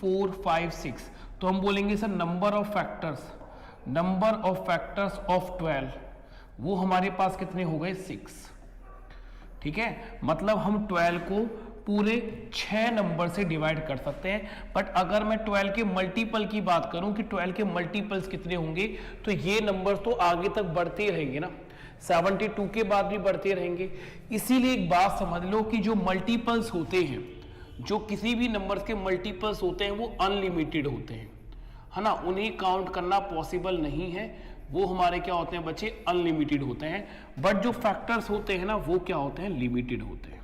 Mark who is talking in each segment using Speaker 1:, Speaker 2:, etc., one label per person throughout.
Speaker 1: 4 5 6, तो हम बोलेंगे sir number of factors of 12, वो हमारे पास कितने हो गए 6। ठीक है, मतलब हम 12 को पूरे 6 नंबर से डिवाइड कर सकते हैं। बट अगर मैं 12 के मल्टीपल की बात करूं कि 12 के मल्टीपल्स कितने होंगे, तो ये नंबर तो आगे तक बढ़ते रहेंगे ना, 72 के बाद भी बढ़ते रहेंगे। इसीलिए एक बात समझ लो कि जो मल्टीपल्स होते हैं, जो किसी भी नंबर के मल्टीपल्स होते हैं वो अनलिमिटेड होते हैं, है ना, उन्हें काउंट करना पॉसिबल नहीं है, वो हमारे क्या होते हैं बच्चे, अनलिमिटेड होते हैं। बट जो फैक्टर्स होते हैं ना, वो क्या होते हैं, लिमिटेड होते हैं।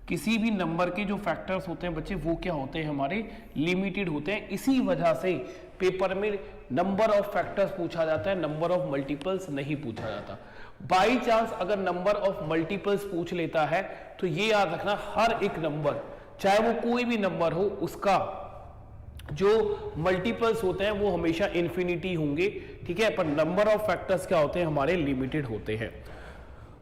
Speaker 1: किसी भी नंबर के जो फैक्टर्स होते हैं बच्चे, वो क्या होते हैं, हमारे लिमिटेड होते हैं। इसी वजह से पेपर में नंबर ऑफ फैक्टर्स पूछा जाता है, नंबर ऑफ मल्टीपल्स नहीं पूछा जाता। बाई चांस अगर नंबर ऑफ मल्टीपल्स पूछ लेता है, तो ये याद रखना, हर एक नंबर, चाहे वो कोई भी नंबर हो, उसका जो मल्टीपल्स होते हैं वो हमेशा इन्फिनिटी होंगे। ठीक है, पर नंबर ऑफ फैक्टर्स क्या होते हैं, हमारे लिमिटेड होते हैं।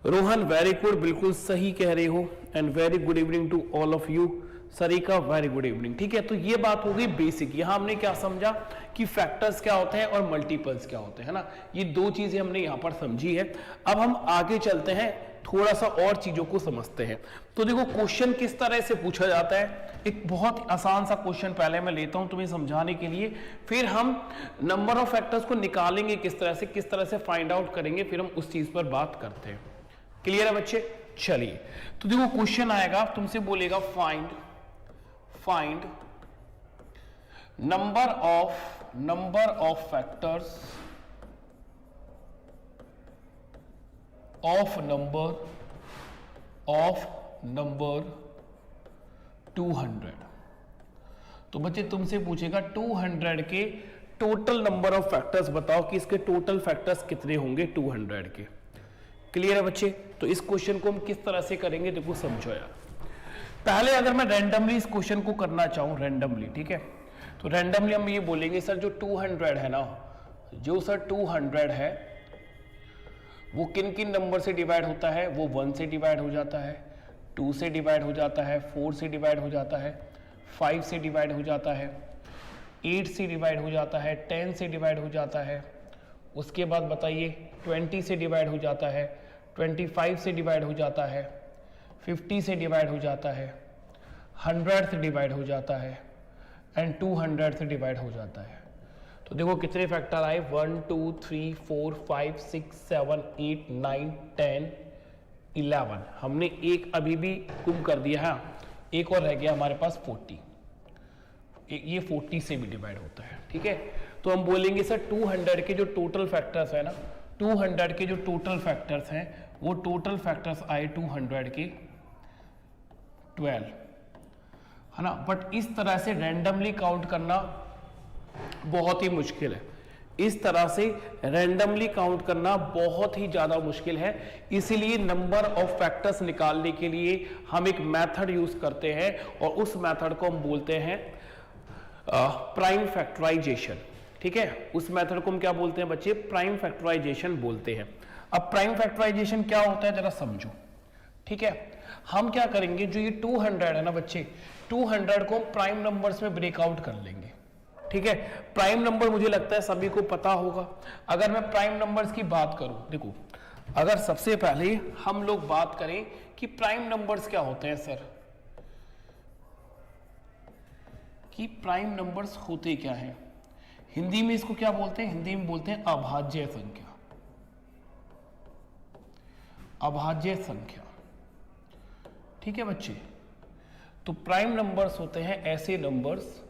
Speaker 1: रोहन वेरी गुड, बिल्कुल सही कह रहे हो, and very good evening to all of you. Sarika very good evening. ठीक है, तो ये बात हो गई बेसिक। यहां हमने क्या समझा कि फैक्टर्स क्या होते हैं और मल्टीपल्स क्या होते हैं, है ना, ये दो चीजें हमने यहां पर समझी है। अब हम आगे चलते हैं, थोड़ा सा और चीजों को समझते हैं। तो देखो क्वेश्चन किस तरह से पूछा जाता है। एक बहुत आसान सा क्वेश्चन पहले मैं लेता हूं तुम्हें समझाने के लिए, फिर हम नंबर ऑफ फैक्टर्स को निकालेंगे किस तरह से फाइंड आउट करेंगे, फिर हम उस चीज पर बात करते हैं। क्लियर है बच्चे? चलिए, तो देखो क्वेश्चन आएगा, तुमसे बोलेगा find number of factors of number 200। तो बच्चे तुमसे पूछेगा 200 के टोटल नंबर ऑफ फैक्टर्स बताओ कि इसके टोटल फैक्टर्स कितने होंगे 200 के। क्लियर है बच्चे? तो इस क्वेश्चन को हम किस तरह से करेंगे, देखो समझो यार। पहले अगर मैं रैंडमली इस क्वेश्चन को करना चाहूं, रैंडमली, ठीक है, तो रैंडमली हम ये बोलेंगे सर जो 200 है ना, जो सर 200 है वो किन किन नंबर से डिवाइड होता है, वो 1 से डिवाइड हो जाता है, 2 से डिवाइड हो जाता है, 4 से डिवाइड हो जाता है, 5 से डिवाइड हो जाता है, 8 से डिवाइड हो जाता है, 10 से डिवाइड हो जाता है, उसके बाद बताइए 20 से डिवाइड हो जाता है, 25 से डिवाइड हो जाता है, 50 से डिवाइड हो जाता है, 100 से डिवाइड हो जाता है, एंड 200 से डिवाइड हो जाता है। तो देखो कितने फैक्टर आए, 1 2 3 4 5 6 7 8 9 10 11। हमने एक अभी भी गुम कर दिया है, एक और रह गया हमारे पास 40। ये 40 से भी डिवाइड होता है। ठीक है, तो हम बोलेंगे सर 200 के जो टोटल फैक्टर्स है ना, 200 के जो टोटल फैक्टर्स हैं, वो टोटल फैक्टर्स आए 200 के 12, है ना। बट इस तरह से रैंडमली काउंट करना बहुत ही मुश्किल है। इस तरह से रैंडमली काउंट करना बहुत ही ज्यादा मुश्किल है। इसीलिए नंबर ऑफ फैक्टर्स निकालने के लिए हम एक मेथड यूज करते हैं, और उस मेथड को हम बोलते हैं प्राइम फैक्टराइजेशन। ठीक है, उस मेथड को हम क्या बोलते हैं बच्चे, प्राइम फैक्टराइजेशन बोलते हैं। अब प्राइम फैक्टराइजेशन क्या होता है जरा समझो। ठीक है, हम क्या करेंगे, जो ये 200 है ना बच्चे, 200 को प्राइम नंबर्स में ब्रेकआउट कर लेंगे। ठीक है, प्राइम नंबर मुझे लगता है सभी को पता होगा। अगर मैं प्राइम नंबर्स की बात करूं, देखो अगर सबसे पहले हम लोग बात करें कि प्राइम नंबर्स क्या होते हैं सर, कि प्राइम नंबर्स होते क्या हैं, हिंदी में इसको क्या बोलते हैं, हिंदी में बोलते हैं अभाज्य संख्या। अभाज्य संख्या, ठीक है बच्चे। तो प्राइम नंबर्स होते हैं ऐसे नंबर्स